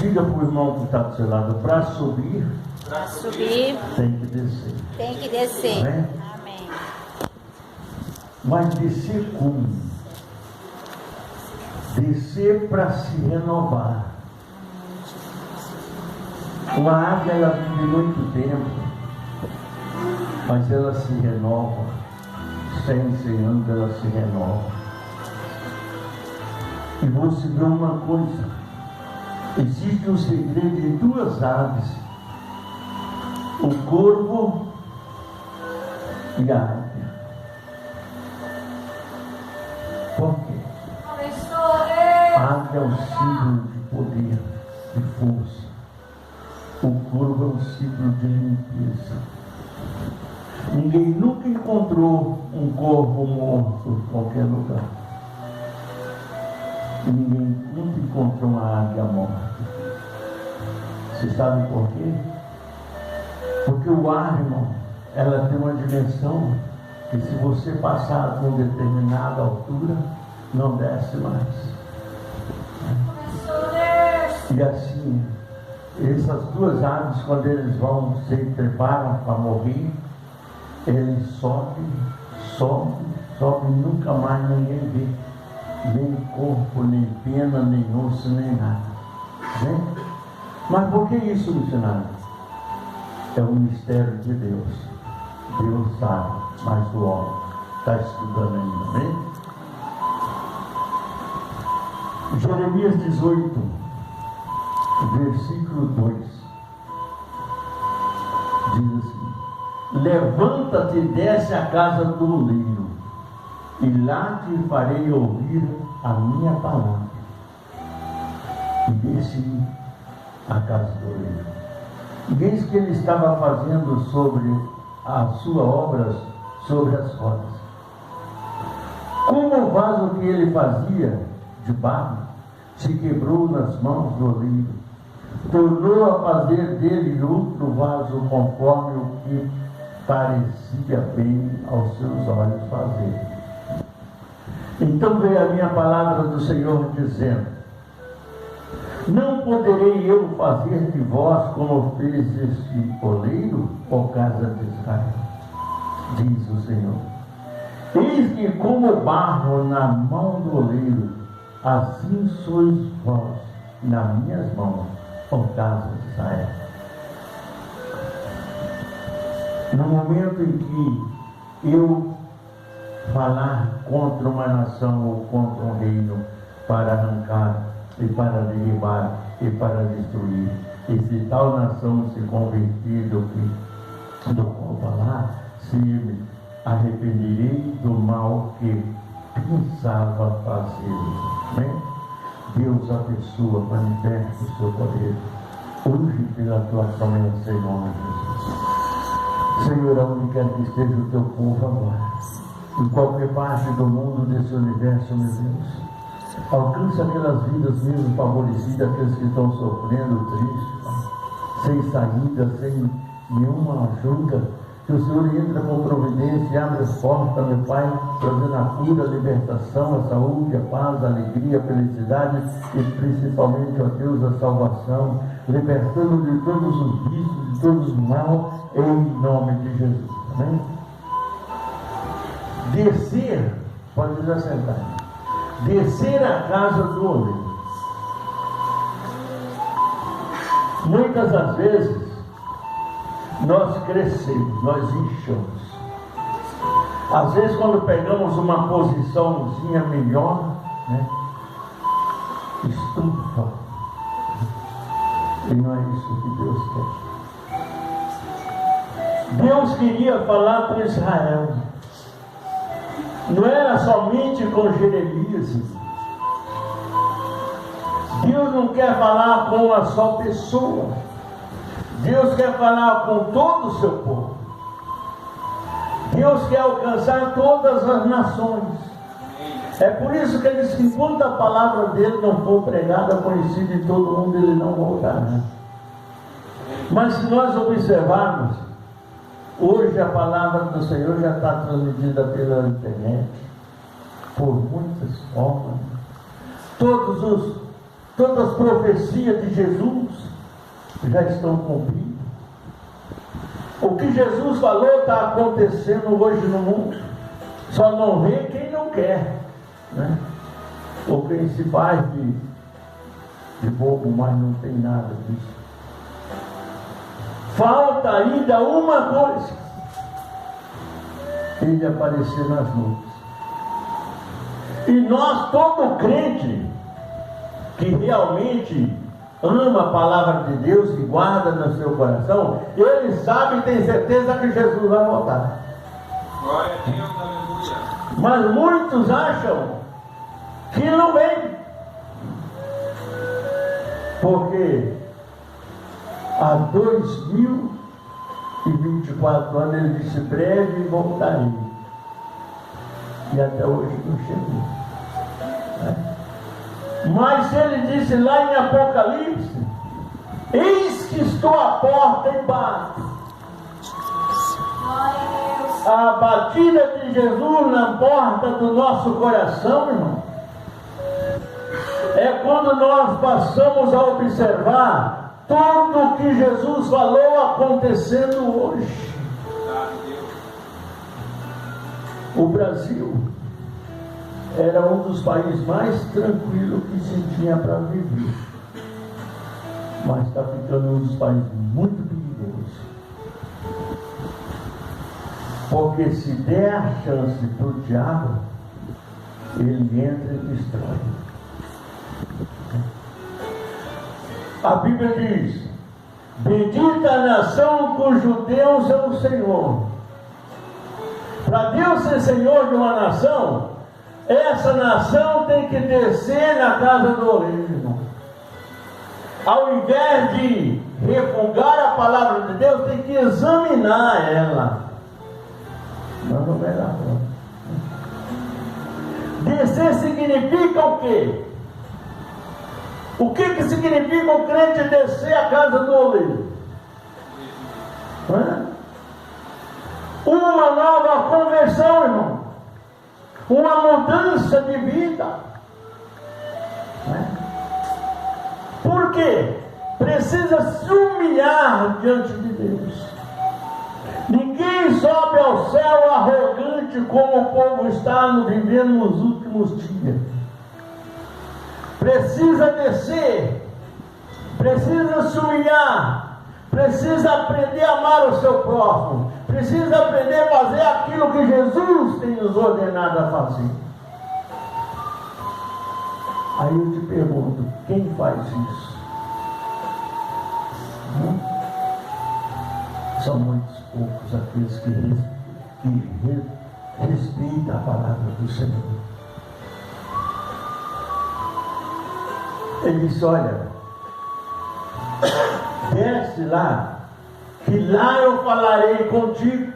Diga para o irmão que está do seu lado, para subir, tem que descer. Tem que descer. Amém? Amém. Mas descer como? Descer para se renovar. Uma águia, ela vive muito tempo, mas ela se renova. 100 anos ela se renova. E você vê uma coisa: existe um segredo em duas aves, o corvo e a águia. Por quê? A águia é um símbolo de poder, de força. O corvo é um símbolo de limpeza. Ninguém nunca encontrou um corvo morto em qualquer lugar. E ninguém nunca encontrou uma águia morta. Você sabe por quê? Porque o ar, irmão, ela tem uma dimensão que, se você passar de uma determinada altura, não desce mais. E assim, essas duas aves, quando eles vão se preparam para morrer, eles sobem, nunca mais ninguém vê. Nem corpo, nem pena, nem osso, nem nada. Né? Mas por que isso, missionário? É um mistério de Deus. Deus sabe, mas o homem está estudando ainda, né? Jeremias 18, versículo 2, diz assim: levanta-te e desce à casa do oleiro, e lá te farei ouvir a minha palavra. E desci à casa do oleiro. E eis que ele estava fazendo sobre a sua obra, sobre as rodas. Como o vaso que ele fazia de barro se quebrou nas mãos do oleiro, tornou a fazer dele outro vaso conforme o que parecia bem aos seus olhos fazer. Então veio a minha palavra do Senhor dizendo: não poderei eu fazer de vós como fez este oleiro, ó casa de Israel, diz o Senhor. Eis que como barro na mão do oleiro, assim sois vós nas minhas mãos, ó casa de Israel. No momento em que eu falar contra uma nação ou contra um reino para arrancar e para derribar e para destruir, e se tal nação se convertir do qual falar, se me arrependerei do mal que pensava fazer. Né? Deus abençoa, manifesta o seu poder hoje pela tua promessa em nome de Jesus. Senhor, aonde quer que esteja o teu povo agora, em qualquer parte do mundo, desse universo, meu Deus, alcança aquelas vidas mesmo favorecidas, aqueles que estão sofrendo, tristes, sem saída, sem nenhuma ajuda. Que o Senhor entra com providência e abre as portas, meu Pai, trazendo a cura, a libertação, a saúde, a paz, a alegria, a felicidade e principalmente, ó Deus, a salvação, libertando de todos os vícios, de todos os mal, em nome de Jesus. Amém? Descer, pode nos assentar, descer à casa do oleiro. Muitas das vezes nós crescemos, nós inchamos. Às vezes, quando pegamos uma posiçãozinha melhor, né, estufa. E não é isso que Deus quer. Deus queria falar com Israel. Não era somente com Jeremias. Deus não quer falar com uma só pessoa. Deus quer falar com todo o seu povo. Deus quer alcançar todas as nações. É por isso que ele diz que enquanto a palavra dele não for pregada, conhecida em todo mundo, ele não voltará. Mas se nós observarmos, hoje a palavra do Senhor já está transmitida pela internet, por muitas formas. Todos os todas as profecias de Jesus já estão cumpridas. O que Jesus falou está acontecendo hoje no mundo. Só não vê quem não quer, né? Ou quem se faz de bobo, mas não tem nada disso. Falta ainda uma coisa: ele aparecer nas nuvens. E nós, todo crente que realmente ama a palavra de Deus, que guarda no seu coração, ele sabe e tem certeza que Jesus vai voltar. Glória a Deus, aleluia. Mas muitos acham que não vem, porque há 2024 anos ele disse: breve voltarei, e até hoje não chegou, né? Mas ele disse lá em Apocalipse: eis que estou à porta e bato. A batida de Jesus na porta do nosso coração, irmão, é quando nós passamos a observar tudo o que Jesus falou acontecendo hoje. O Brasil era um dos países mais tranquilos que se tinha para viver, mas está ficando um dos países muito perigosos, porque se der a chance para o diabo, ele entra e destrói. A Bíblia diz: bendita a nação cujo Deus é o Senhor. Para Deus ser Senhor de uma nação, essa nação tem que descer na casa do oleiro, irmão. Ao invés de refugar a palavra de Deus, tem que examinar ela. Não é lá. Descer significa o quê? O que significa o crente descer a casa do oleiro? Uma nova conversão, irmão. Uma mudança de vida. Por quê? Precisa se humilhar diante de Deus. Ninguém sobe ao céu arrogante como o povo está vivendo nos últimos dias. Precisa descer, precisa se humilhar, precisa aprender a amar o seu próximo, precisa aprender a fazer aquilo que Jesus tem nos ordenado a fazer. Aí eu te pergunto: quem faz isso? São muitos poucos aqueles que respeitam a palavra do Senhor. Ele disse: olha, desce lá, que lá eu falarei contigo.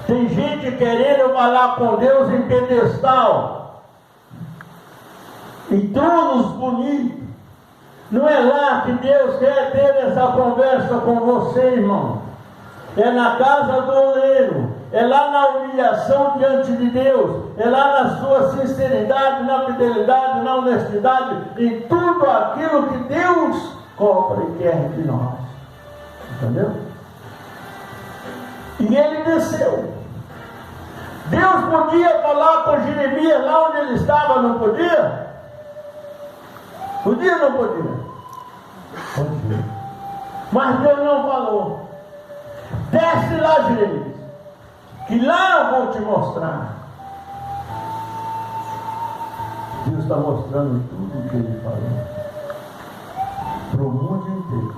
Tem gente querendo falar com Deus em pedestal, em tronos bonitos. Não é lá que Deus quer ter essa conversa com você, irmão. É na casa do oleiro, é lá na humilhação diante de Deus, é lá na sua sinceridade, na fidelidade, na honestidade, em tudo aquilo que Deus cobra e quer de nós. Entendeu? E ele desceu. Deus podia falar com Jeremias lá onde ele estava, não podia? Podia ou não podia? Podia. Mas Deus não falou. Desce lá, Jeremias, que lá eu vou te mostrar. Deus está mostrando tudo o que ele falou para o mundo inteiro.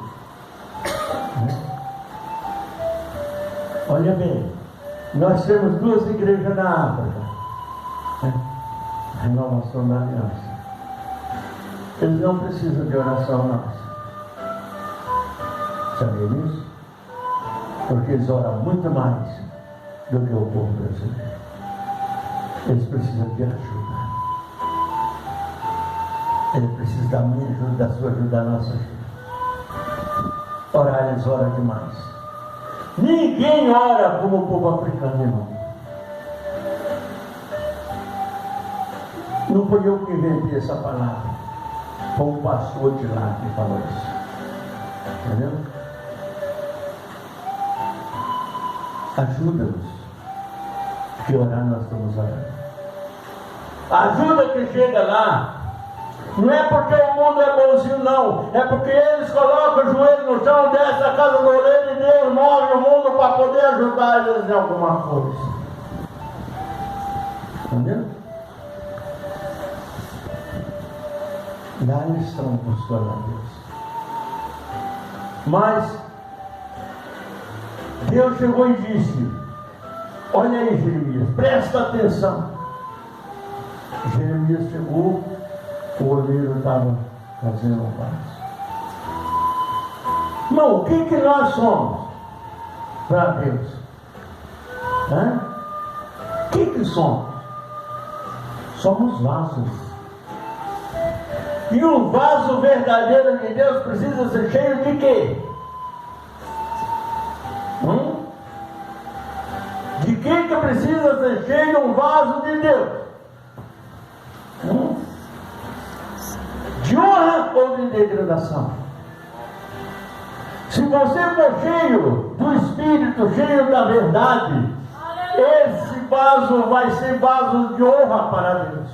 Olha bem, nós temos duas igrejas na África, a Renovação da Aliança. Eles não precisam de oração nossa. Sabia disso? Porque eles oram muito mais do que o povo brasileiro. Eles precisam de ajuda. Eles precisam da minha ajuda, da sua ajuda, da nossa ajuda. Orar, eles oram demais. Ninguém ora como o povo africano, irmão. Não foi eu que inventei essa palavra. Foi um pastor de lá que falou isso. Entendeu? Ajuda-nos. Que orar nós estamos orando. Ajuda que chega lá. Não é porque o mundo é bonzinho, não. É porque eles colocam o joelho no chão, desce a casa do oleiro e Deus move o mundo para poder ajudar eles em alguma coisa. Entendeu? Lá eles estão buscando a Deus. Mas Deus chegou e disse: olha aí, Jeremias, presta atenção. Jeremias chegou, o oleiro estava fazendo um vaso. Irmão, o que nós somos para Deus? O que somos? Somos vasos. E um vaso verdadeiro de Deus precisa ser cheio de quê? De que precisa ser cheio um vaso de Deus? De honra ou de degradação? Se você for cheio do Espírito, cheio da verdade, esse vaso vai ser vaso de honra para Deus.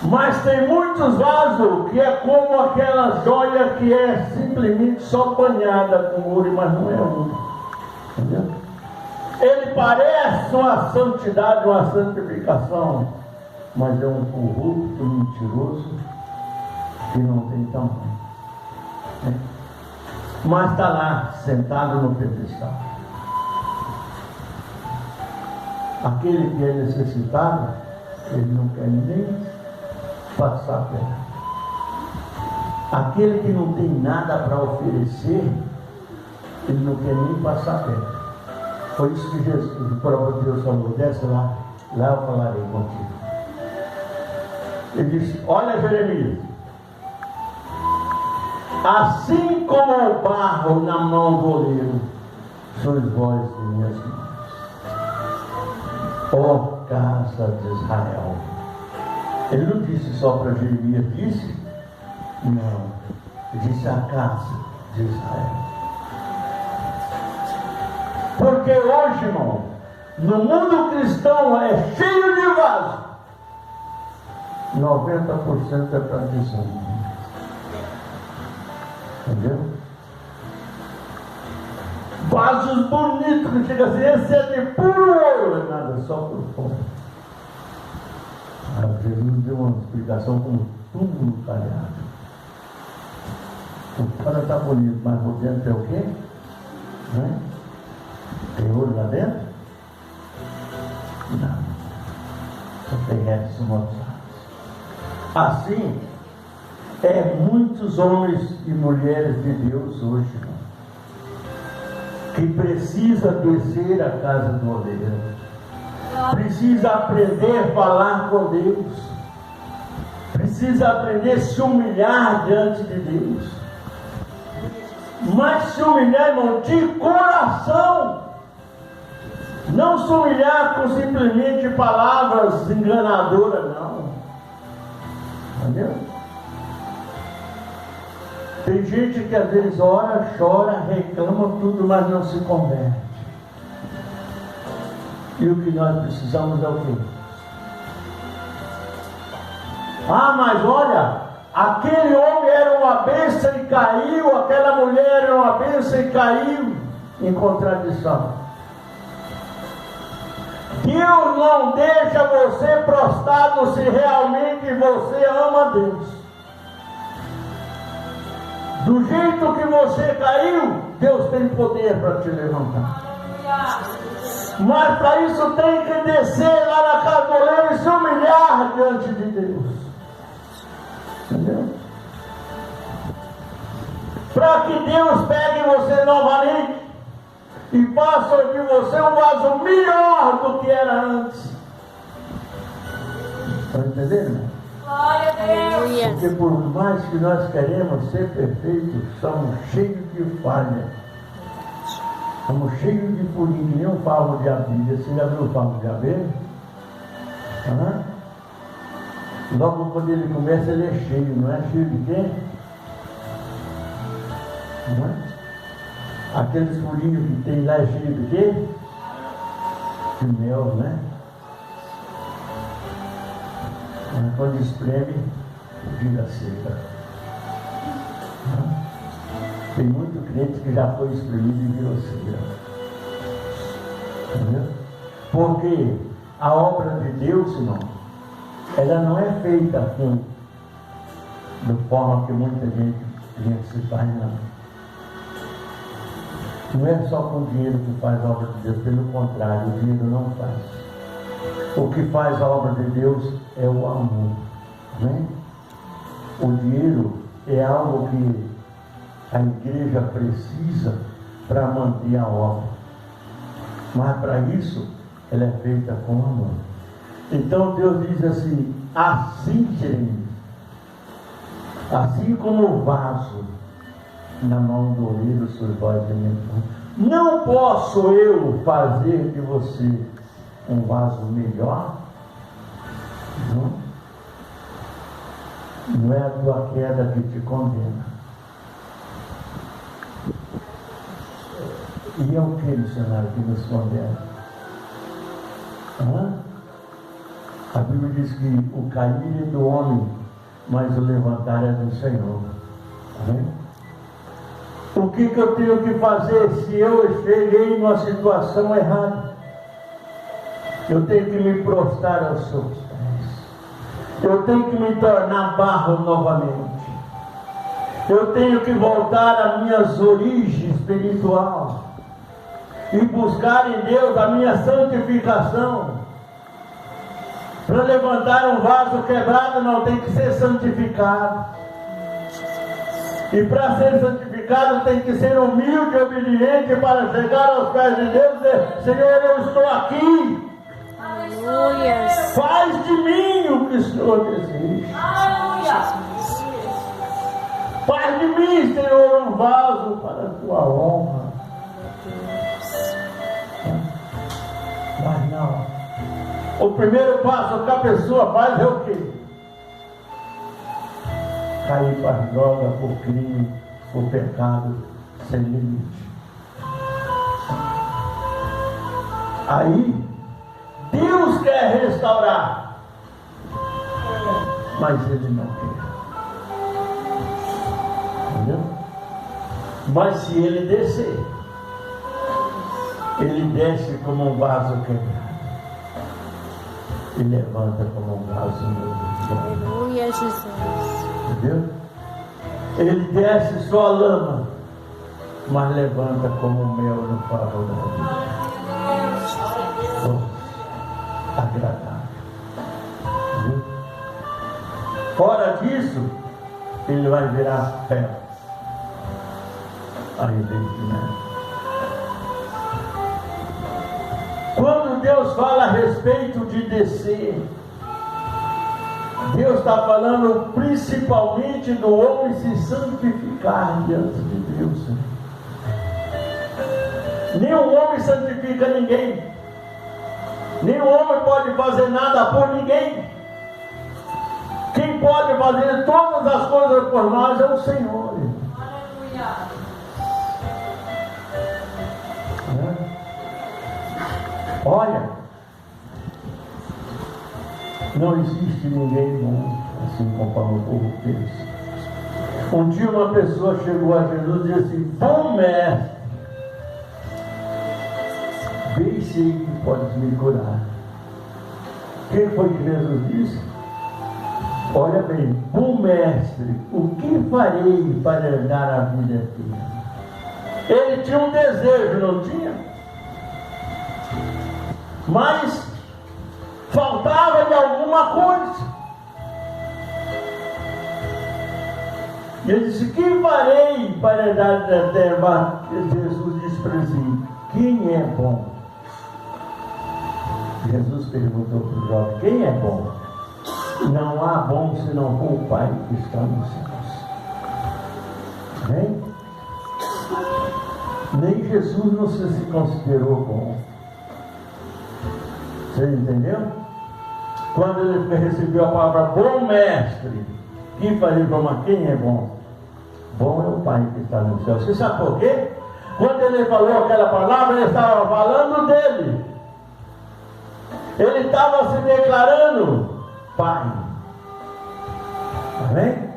Mas tem muitos vasos que é como aquela joia que é simplesmente só banhada com ouro, mas não é ouro. Entendeu? Ele parece uma santidade, uma santificação, mas é um corrupto, mentiroso, que não tem tamanho. Mas está lá, sentado no pedestal. Aquele que é necessitado, ele não quer nem passar perto. Aquele que não tem nada para oferecer, ele não quer nem passar perto. Foi isso que Jesus, o próprio Deus falou: desce lá, lá eu falarei contigo. Ele disse: olha, Jeremias, assim como o barro na mão do oleiro, sois vós de minhas mãos, ó casa de Israel. Ele não disse só para Jeremias, disse? Não, ele disse a casa de Israel. Porque hoje, irmão, no mundo cristão é cheio de vaso. 90% é tradição. Entendeu? Vasos bonitos que chega assim, esse é de puro ouro, nada, só por fora. Jesus deu uma explicação como túmulo talhado. O fora está bonito, mas por dentro é o quê? Né? Tem ouro lá dentro? Não. Só tem restos mostrados. Assim, muitos homens e mulheres de Deus hoje, que precisa descer à casa do oleiro, precisa aprender a falar com Deus, precisa aprender a se humilhar diante de Deus, mas se humilhar, irmão, de coração, não se humilhar com simplesmente palavras enganadoras, não. Entendeu? Tem gente que às vezes ora, chora, reclama tudo, mas não se converte. E o que nós precisamos é o quê? Mas olha, aquele homem era uma bênção e caiu, aquela mulher era uma bênção e caiu em contradição. Deus não deixa você prostrado se realmente você ama Deus. Do jeito que você caiu, Deus tem poder para te levantar. Mas para isso tem que descer lá na casa do oleiro e se humilhar diante de Deus. Entendeu? Para que Deus pegue você novamente e faça de você um vaso melhor do que era antes. Está entendendo? Glória a Deus. Porque por mais que nós queremos ser perfeitos, somos cheios de falha. Estamos cheios de furinho, que nem um favo de abelha. Você já viu o favo de abelha? Logo quando ele começa, ele é cheio, não é? Cheio de quê? Não é? Aqueles furinhos que tem lá é cheio de quê? De mel, né? Mas quando espreme, vira seca. Tem muito crente que já foi espremido e virou seca. Entendeu? Porque a obra de Deus, irmão, ela não é feita assim, da forma que muita gente se faz, não. Não é só com dinheiro que faz a obra de Deus, pelo contrário, o dinheiro não faz. O que faz a obra de Deus é o amor, né? O dinheiro é algo que a igreja precisa para manter a obra, mas para isso ela é feita com amor. Então Deus diz assim: assim seremos, assim como o vaso na mão do oleiro, sois vós de mim. Não posso eu fazer de você um vaso melhor? Não é a tua queda que te condena. E é o que, missionário, que nos condena? A Bíblia diz que o cair é do homem, mas o levantar é do Senhor. Amém? O que eu tenho que fazer se eu cheguei numa situação errada? Eu tenho que me prostrar aos seus pés. Eu tenho que me tornar barro novamente. Eu tenho que voltar às minhas origens espirituais e buscar em Deus a minha santificação. Para levantar um vaso quebrado não tem que ser santificado. E para ser santificado tem que ser humilde e obediente para chegar aos pés de Deus e dizer: Senhor, eu estou aqui. Aleluia. Faz de mim o que o Senhor deseja. Aleluia. Faz de mim, Senhor, um vaso para a tua honra. Mas não. O primeiro passo que a pessoa faz é o quê? Cair para as drogas, por crime, por pecado, sem limite. Aí, Deus quer restaurar, mas Ele não quer. Entendeu? Mas se Ele descer, Ele desce como um vaso quebrado e levanta como um vaso novo. Aleluia, Jesus. Entendeu? Ele desce só a lama, mas levanta como mel no favor da vida. Agradável. Entendeu? Fora disso, ele vai virar ferro. Aí né? Quando Deus fala a respeito de descer, Deus está falando principalmente do homem se santificar diante de Deus. Nenhum homem santifica ninguém. Nenhum homem pode fazer nada por ninguém. Quem pode fazer todas as coisas por nós é o Senhor. Aleluia. Olha, não existe ninguém bom, assim conforme o povo pensa. Um dia uma pessoa chegou a Jesus e disse assim: bom mestre, bem sei que podes me curar. Quem foi que Jesus disse? Olha bem, bom mestre, o que farei para herdar a vida eterna? Ele tinha um desejo, não tinha? Mas faltava de alguma coisa. E ele disse: que farei para herdar a vida eterna? Jesus disse para ele: quem é bom? Jesus perguntou para o jovem: quem é bom? Não há bom senão for o Pai que está nos céus. Nem Jesus não se considerou bom. Você entendeu? Quando ele recebeu a palavra bom mestre, quem fazia para quem é bom? Bom é o Pai que está no céu. Você sabe por quê? Quando ele falou aquela palavra, ele estava falando dele. Ele estava se declarando Pai. Amém?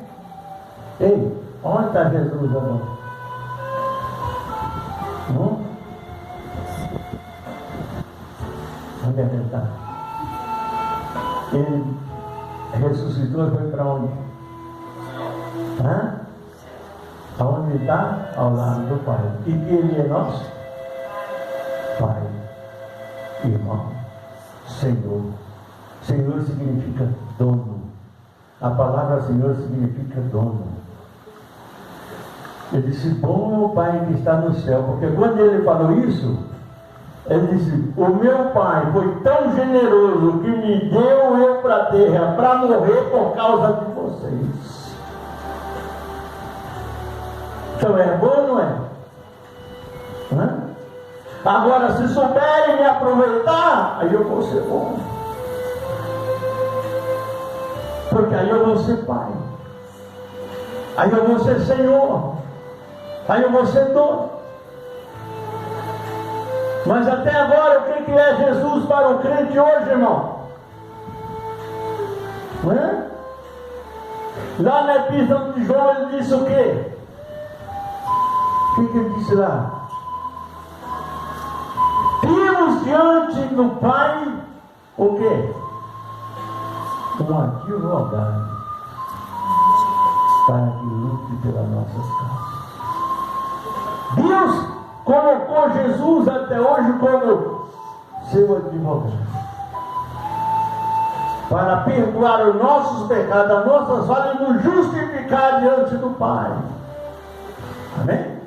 Ei, onde está Jesus agora? Onde é que ele está? Ele ressuscitou e foi para onde? Aonde ele está? Ao lado do Pai. E que ele é nosso? Pai, irmão, Senhor. Senhor significa dono. A palavra Senhor significa dono. Ele disse, bom é o Pai que está no céu. Porque quando ele falou isso, ele disse, o meu Pai foi tão generoso que me deu eu para a terra para morrer por causa de vocês. Então é bom ou não é? Agora, se souberem me aproveitar, aí eu vou ser bom. Porque aí eu vou ser Pai. Aí eu vou ser Senhor. Aí eu vou ser dono. Mas até agora, o que é Jesus para o crente hoje, irmão? Não é? Lá na Epístola de João, ele disse o quê? O que ele disse lá? Temos diante do Pai o quê? Um advogado para que lute pelas nossas causas. Deus colocou Jesus até hoje como seu advogado para perdoar os nossos pecados, as nossas falhas e nos justificar diante do Pai. Amém?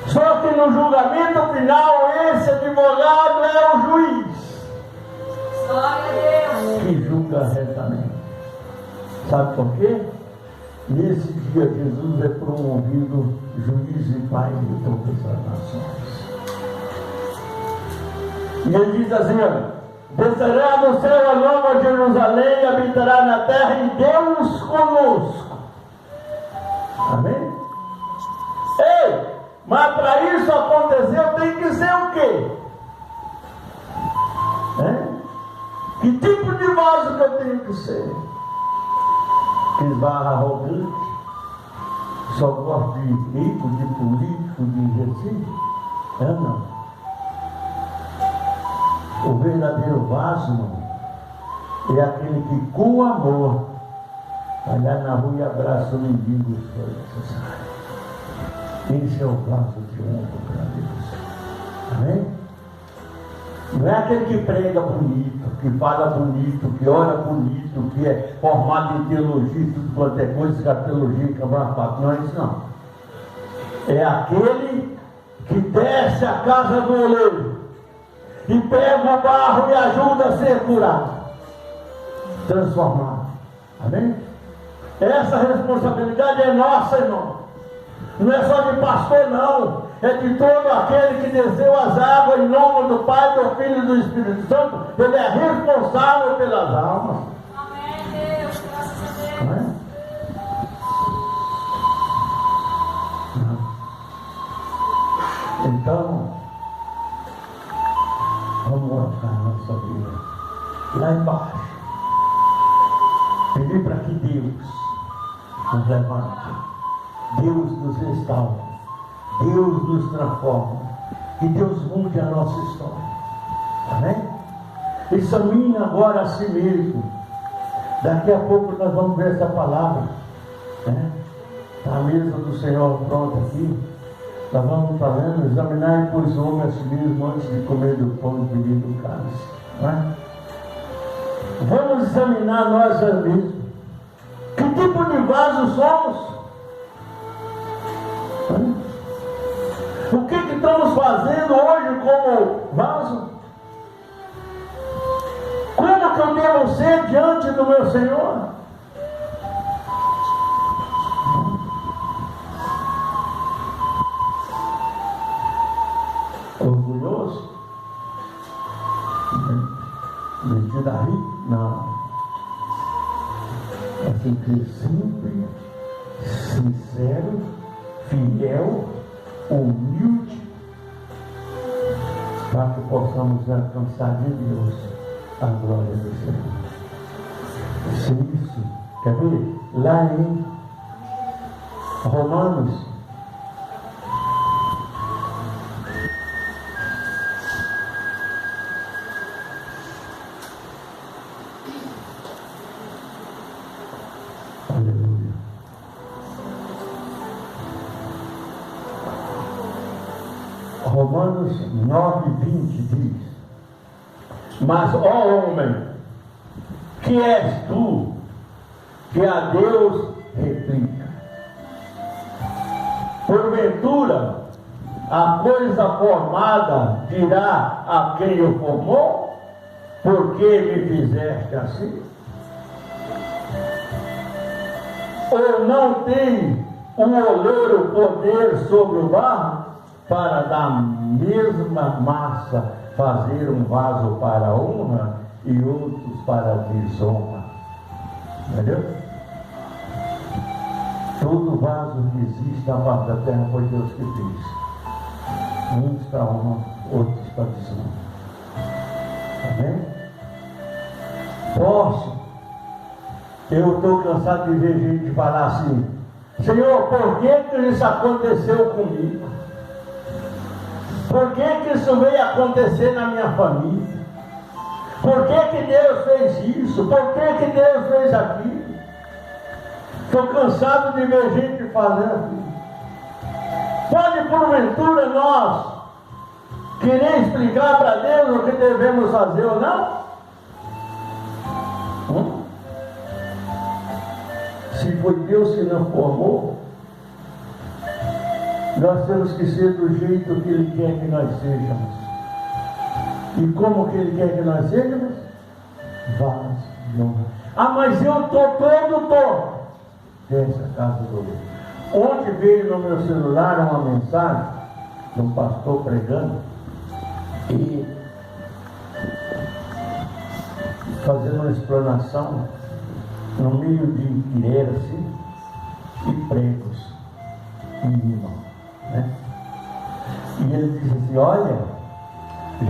Só que no julgamento final, esse advogado é o juiz. Glória a Deus. Que julga retamente. Sabe por quê? Nesse dia, Jesus é promovido juiz e Pai de todas as nações. E ele diz assim, olha, descerá do céu a nova Jerusalém, habitará na terra e Deus conosco. Amém? Ei! Mas para isso acontecer, eu tenho que ser o quê? Que tipo de vaso que eu tenho que ser? Que esbarra arrogante, só gosta de rico, de político, de gente? Não. O verdadeiro vaso, irmão, é aquele que com amor vai lá na rua e abraça o mendigo se for necessário. Esse é o vaso de honra para Deus. Amém? Não é aquele que prega bonito, que fala bonito, que ora bonito, que é formado em teologia, tudo quanto é coisa, que a teologia acaba. Não é isso não. É aquele que desce a casa do oleiro e pega o barro e ajuda a ser curado, transformado. Amém? Essa responsabilidade é nossa, irmão. Não é só de pastor, não. É de todo aquele que desceu as águas em nome do Pai, do Filho e do Espírito Santo. Ele é responsável pelas almas. Amém, Deus. Graças a Deus. Não é? Não. Então, vamos colocar a nossa vida lá embaixo. Pedir para que Deus nos levante. Deus nos restaura, Deus nos transforma, que Deus mude a nossa história. Amém? Examine agora a si mesmo. Daqui a pouco nós vamos ver essa palavra, né? Está a mesa do Senhor pronta aqui. Nós vamos falando, examinar e pois o homem a si mesmo antes de comer do pão e beber do cálice. Né? Vamos examinar nós mesmos. Que tipo de vaso somos? O que estamos fazendo hoje como vaso? Como que eu devo ser diante do meu Senhor? Orgulhoso? de Davi? Não. É tem que ser simples, sincero, fiel, humilde, para que possamos alcançar de Deus a glória do Senhor. Isso. Quer ver? Lá em Romanos, aleluia. Romanos 9:20 diz: mas, ó homem, que és tu, que a Deus replica? Porventura, a coisa formada dirá a quem o formou: por que me fizeste assim? Ou não tem um oleiro poder sobre o barro, para da mesma massa fazer um vaso para a honra e outros para a desonra? Entendeu? Todo vaso que existe na face da terra foi Deus que fez. Uns para honra, outros para desonra. Amém? Posso? Eu estou cansado de ver gente falar assim: Senhor, por que isso aconteceu comigo? Por que isso veio acontecer na minha família? Por que Deus fez isso? Por que Deus fez aquilo? Estou cansado de ver gente fazendo. Pode porventura nós querer explicar para Deus o que devemos fazer ou não? Se foi Deus que nos formou, nós temos que ser do jeito que Ele quer que nós sejamos. E como que Ele quer que nós sejamos? Vasos de honra. Ah, mas eu estou todo torto. Dessa casa do Deus. Ontem veio no meu celular uma mensagem de um pastor pregando e fazendo uma explanação no meio de igrejas assim, e pregos e imã, né? E ele disse assim: olha,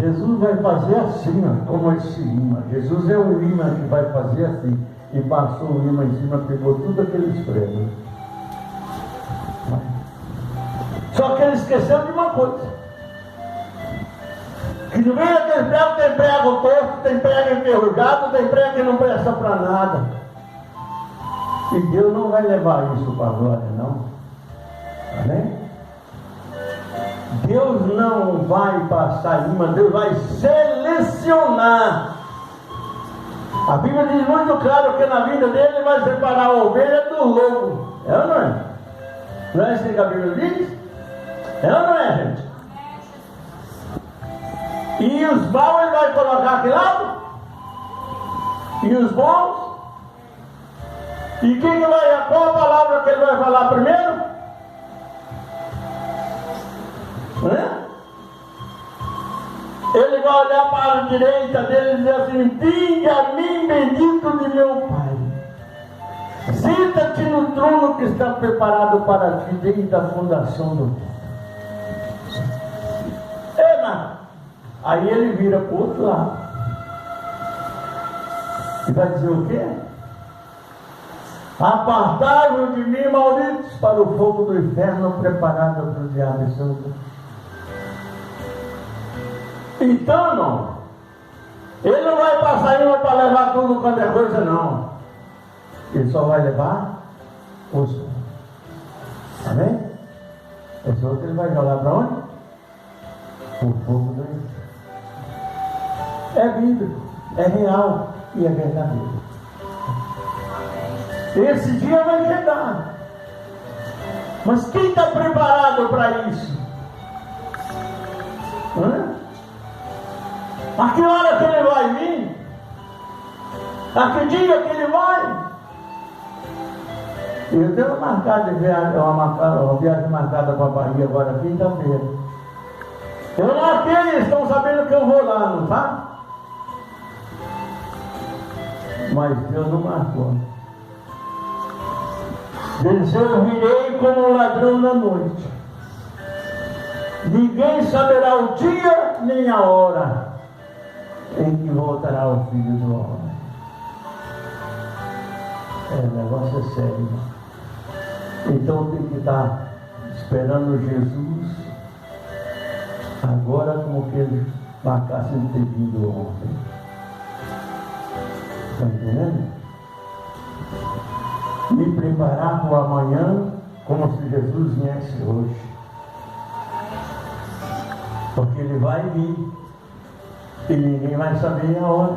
Jesus vai fazer assim, ó, como esse imã. Jesus é o imã que vai fazer assim. E passou o imã em cima, pegou tudo aqueles pregos. Só que ele esqueceu de uma coisa: que no meio daquele prego tem prego torto, tem prego enferrujado, tem prego que não presta para nada. E Deus não vai levar isso para a glória, não. Amém? Deus não vai passar imã, Deus vai selecionar. A Bíblia diz muito claro que na vida dele Ele vai separar a ovelha do lobo. É ou não é? Não é assim que a Bíblia diz? É ou não é, gente? E os maus Ele vai colocar aqui lado? E os bons? E quem que vai, qual a palavra que Ele vai falar primeiro? Ele vai olhar para a direita dele e dizer assim: vinde a mim, bendito de meu Pai, senta-te no trono que está preparado para ti desde a fundação do mundo. Aí ele vira para o outro lado e vai dizer o quê? Apartai-vos de mim, malditos, para o fogo do inferno preparado para o diabo e seus anjos. Então, não, ele não vai passar ainda para levar tudo quanto é coisa, não. Ele só vai levar os outros. Amém? Os outros ele vai jogar para onde? O fogo do inferno. É bíblico, é real e é verdadeiro. Esse dia vai chegar. Mas quem está preparado para isso? A que hora que ele vai vir? A que dia que ele vai? Eu tenho marcado de viagem, uma viagem marcada para a Bahia agora, quinta-feira. Eu marquei, eles estão sabendo que eu vou lá, não tá? Mas Deus não marcou. Diz: eu virei como um ladrão na noite. Ninguém saberá o dia nem a hora em que voltará o Filho do Homem. O negócio é sério, irmão. Então tem que estar esperando Jesus agora, como que ele marcasse de ter vindo ontem. Está entendendo? Me preparar para o amanhã como se Jesus viesse hoje. Porque ele vai vir e ninguém vai saber a hora.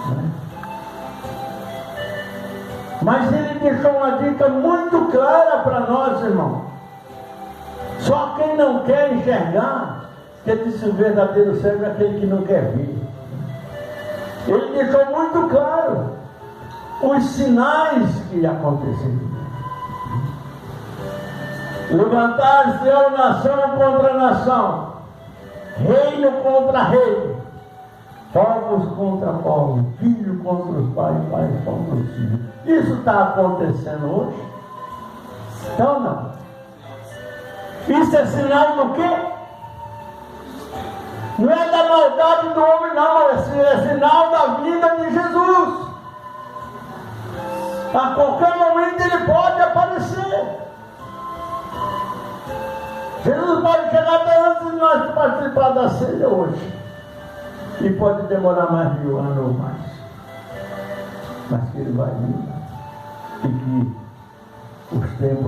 Né? Mas ele deixou uma dica muito clara para nós, irmão. Só quem não quer enxergar, que disse: o verdadeiro servo é aquele que não quer ver. Ele deixou muito claro os sinais que aconteceriam. Levantar-se-á nação contra nação, reino contra reino, povos contra povos, filho contra os pais, pais contra os filhos. Isso está acontecendo hoje? Então não. Isso é sinal do quê? Não é da maldade do homem, não. É sinal da vida de Jesus. A qualquer momento ele pode aparecer. Jesus pode chegar até antes de nós participar da ceia hoje. E pode demorar mais de 1 ano ou mais. Mas que ele vai vir. E que os tempos